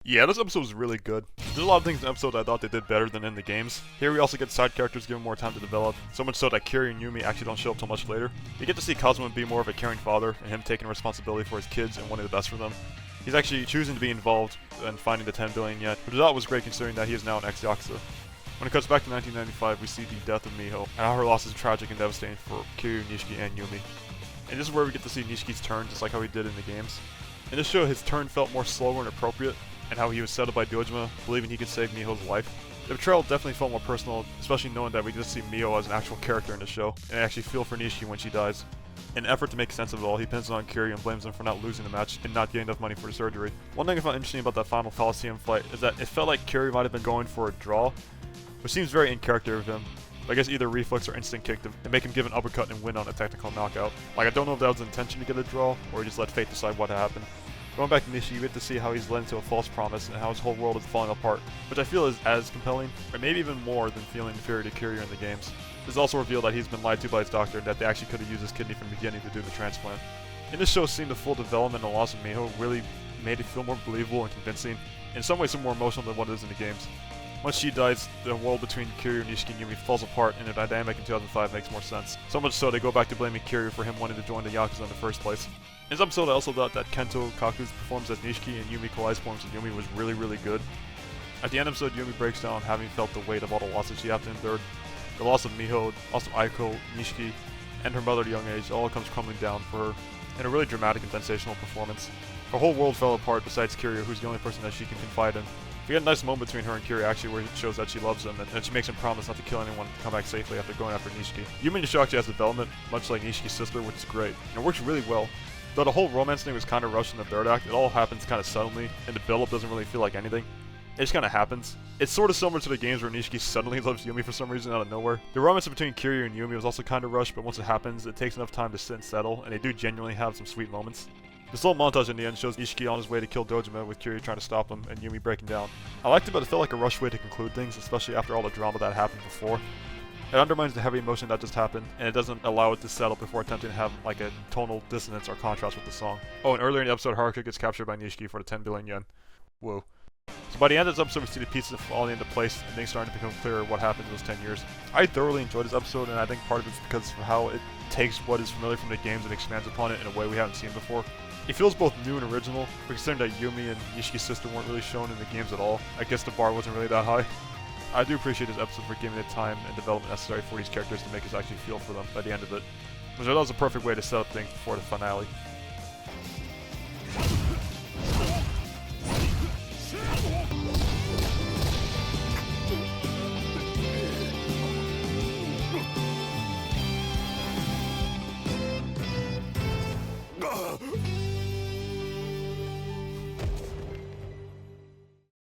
Yeah, this episode was really good. There's a lot of things in the episode I thought they did better than in the games. Here we also get side characters given more time to develop, so much so that Kiryu and Yumi actually don't show up till much later. You get to see Kazuma be more of a caring father, and him taking responsibility for his kids and wanting the best for them. He's actually choosing to be involved in finding the 10 billion yen, which I thought was great considering that he is now an ex-Yakuza. When it cuts back to 1995, we see the death of Miho, and how her loss is tragic and devastating for Kiryu, Nishiki, and Yumi. And this is where we get to see Nishiki's turn, just like how he did in the games. In this show, his turn felt more slower and appropriate, and how he was settled by Dojima, believing he could save Miho's life. The betrayal definitely felt more personal, especially knowing that we get to see Miho as an actual character in the show, and I actually feel for Nishiki when she dies. In an effort to make sense of it all, he pins it on Kiryu and blames him for not losing the match and not getting enough money for the surgery. One thing I found interesting about that final Coliseum fight is that it felt like Kiryu might have been going for a draw, which seems very in character of him. I guess either reflex or instinct kicked him and make him give an uppercut and win on a technical knockout. Like, I don't know if that was the intention to get a draw, or he just let fate decide what happened. Going back to Nishi, you get to see how he's led into a false promise and how his whole world is falling apart, which I feel is as compelling, or maybe even more than feeling inferior to Kiryu in the games. This also revealed that he's been lied to by his doctor and that they actually could have used his kidney from the beginning to do the transplant. In this show, seeing the full development and loss of Miho really made it feel more believable and convincing, in some ways more emotional than what it is in the games. Once she dies, the world between Kiryu, Nishiki, and Yumi falls apart, and the dynamic in 2005 makes more sense. So much so, they go back to blaming Kiryu for him wanting to join the Yakuza in the first place. In this episode, I also thought that Kento Kaku's performance as Nishiki and Yumi Kawai's performance as Yumi was really good. At the end of the episode, Yumi breaks down having felt the weight of all the losses she had to endure. The loss of Miho, loss of Aiko, Nishiki, and her mother at a young age all comes crumbling down for her in a really dramatic and sensational performance. Her whole world fell apart besides Kiryu, who's the only person that she can confide in. We get a nice moment between her and Kiryu actually where it shows that she loves him and she makes him promise not to kill anyone and come back safely after going after Nishiki. Yumi in the show actually has development, much like Nishiki's sister, which is great, and it works really well. Though the whole romance thing was kind of rushed in the third act, it all happens kind of suddenly, and the build-up doesn't really feel like anything. It just kind of happens. It's sort of similar to the games where Nishiki suddenly loves Yumi for some reason out of nowhere. The romance between Kiryu and Yumi was also kind of rushed, but once it happens, it takes enough time to sit and settle, and they do genuinely have some sweet moments. This little montage in the end shows Nishiki on his way to kill Dojima with Kiryu trying to stop him and Yumi breaking down. I liked it, but it felt like a rushed way to conclude things, especially after all the drama that happened before. It undermines the heavy emotion that just happened, and it doesn't allow it to settle before attempting to have like a tonal dissonance or contrast with the song. Oh, and earlier in the episode, Haruka gets captured by Nishiki for the 10 billion yen. Whoa. So by the end of this episode, we see the pieces falling into place and things starting to become clearer what happened in those 10 years. I thoroughly enjoyed this episode, and I think part of it's because of how it takes what is familiar from the games and expands upon it in a way we haven't seen before. It feels both new and original, but considering that Yumi and Nishiki's sister weren't really shown in the games at all, I guess the bar wasn't really that high. I do appreciate this episode for giving it time and development necessary for these characters to make us actually feel for them by the end of it, which I thought was a perfect way to set up things before the finale.